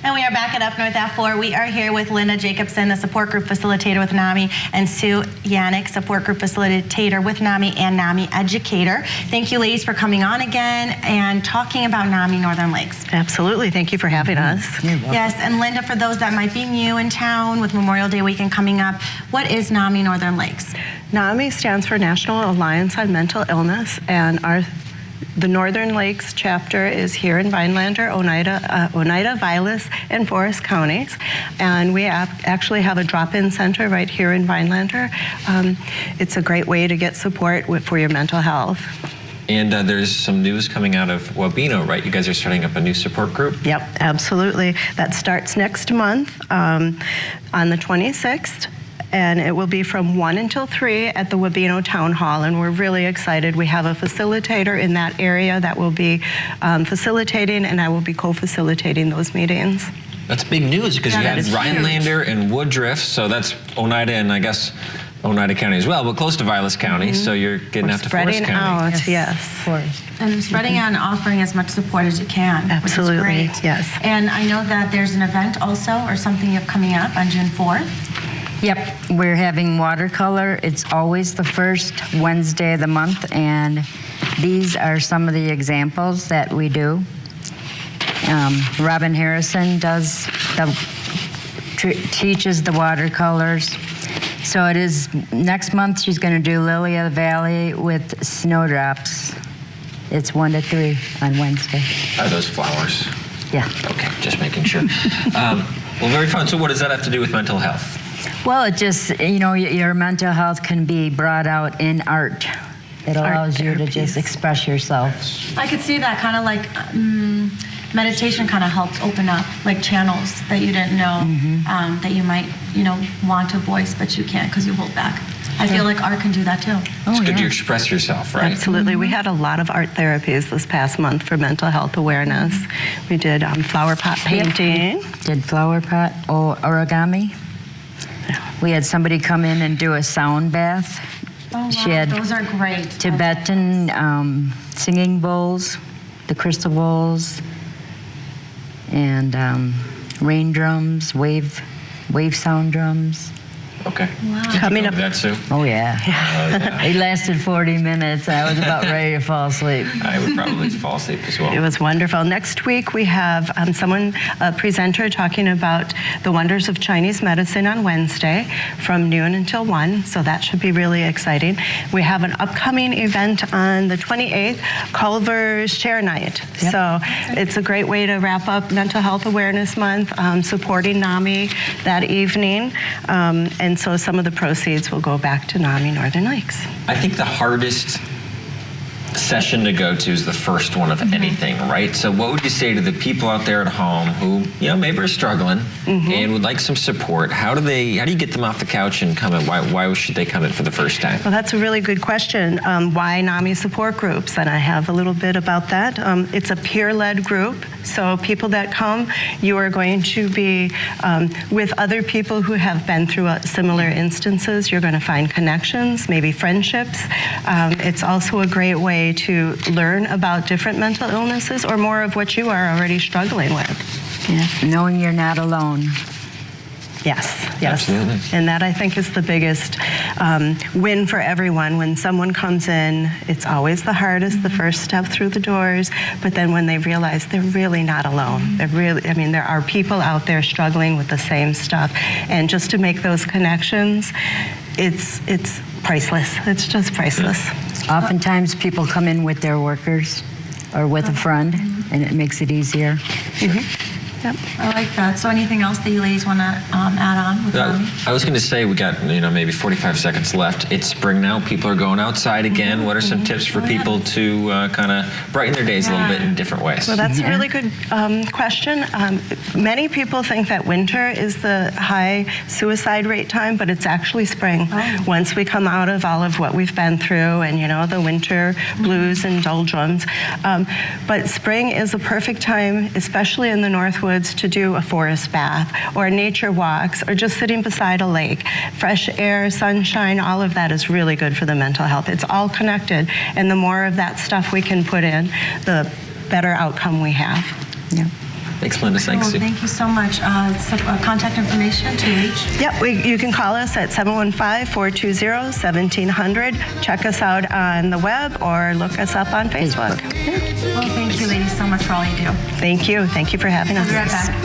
And we are back at Up North at 4. We are here with Linda Jacobson, the support group facilitator with Nami, and Sue Yannick, support group facilitator with Nami and Nami educator. Thank you, ladies, for coming on again and talking about Nami Northern Lakes. Absolutely. Thank you for having us. Yes, and Linda, for those that might be new in town with Memorial Day weekend coming up, what is Nami Northern Lakes? NAMI stands for National Alliance on Mental Illness, and the Northern Lakes chapter is here in Vinelander, Oneida, Vilas, and Forest counties. And we actually have a drop-in center right here in Vinelander. It's a great way to get support for your mental health. And there's some news coming out of Wabeno, right? You guys are starting up a new support group? Yep, absolutely. That starts next month on the 26th. And it will be from 1 until 3 at the Wabeno Town Hall, and we're really excited. We have a facilitator in that area that will be facilitating, and I will be co-facilitating those meetings. That's big news, because you had Rhinelander and Woodruff, so that's Oneida and I guess Oneida County as well, but close to Vilas County, so you're getting out to Forest County. Spreading out, yes. Forest. And spreading out and offering as much support as you can. Absolutely, which is great. yes. And I know that there's an event also, or something you have coming up on June 4th. Yep, we're having watercolor. It's always the first Wednesday of the month, and these are some of the examples that we do. Robin Harrison teaches the watercolors. So it is next month. She's going to do Lily of the Valley with snowdrops. It's 1 to 3 on Wednesday. Are those flowers? Yeah. Okay, just making sure. Well, very fun. So what does that have to do with mental health? Well, it just, your mental health can be brought out in art. It allows you to just express yourself. I could see that kind of like meditation kind of helps open up like channels that you didn't know that you might, want to voice, but you can't because you hold back. I feel like art can do that too. It's good to express yourself, right? Absolutely. We had a lot of art therapies this past month for mental health awareness. We did flower pot painting. Did flower pot origami. We had somebody come in and do a sound bath. Oh, wow. She had those are great. Tibetan singing bowls, the crystal bowls, and rain drums, wave sound drums. Okay. Wow. Coming up. That, Sue? Oh, yeah. It lasted 40 minutes. I was about ready to fall asleep. I would probably fall asleep as well. It was wonderful. Next week we have a presenter talking about the wonders of Chinese medicine on Wednesday from noon until 1, so that should be really exciting. We have an upcoming event on the 28th, Culver's Share Night. Yep. So it's a great way to wrap up Mental Health Awareness Month, supporting NAMI that evening. And so some of the proceeds will go back to Nami Northern Lakes. I think the hardest session to go to is the first one of anything, right? So what would you say to the people out there at home who, maybe are struggling and would like some support? How do you get them off the couch and come in? Why should they come in for the first time? Well, that's a really good question. Why NAMI support groups? And I have a little bit about that. It's a peer-led group. So people that come, you are going to be with other people who have been through similar instances. You're going to find connections, maybe friendships. It's also a great way to learn about different mental illnesses or more of what you are already struggling with. Yeah. Knowing you're not alone. Yes. Absolutely. And that, I think, is the biggest win for everyone. When someone comes in, it's always the hardest, the first step through the doors, but then when they realize they're really not alone. There are people out there struggling with the same stuff. And just to make those connections, it's priceless. It's just priceless. Oftentimes people come in with their workers or with a friend, and it makes it easier. Yep. I like that. So anything else that you ladies want to add on with Nami? I was going to say we got maybe 45 seconds left. It's spring now. People are going outside again. What are some tips for people to kind of brighten their days a little bit in different ways? Well, that's a really good question. Many people think that winter is the high suicide rate time, but it's actually spring. Once we come out of all of what we've been through and, the winter blues and doldrums. But spring is a perfect time, especially in the Northwoods, to do a forest bath or nature walks or just sitting beside a lake. Fresh air, sunshine, all of that is really good for the mental health. It's all connected, and the more of that stuff we can put in, the better outcome we have. Yeah. Thanks, Linda. Thanks, Cool. Sue. Thank you so much. Contact information to reach. Yep, you can call us at 715-420-1700. Check us out on the web or look us up on Facebook. Well, thank you, ladies, so much for all you do. Thank you. Thank you for having us. We'll be right back.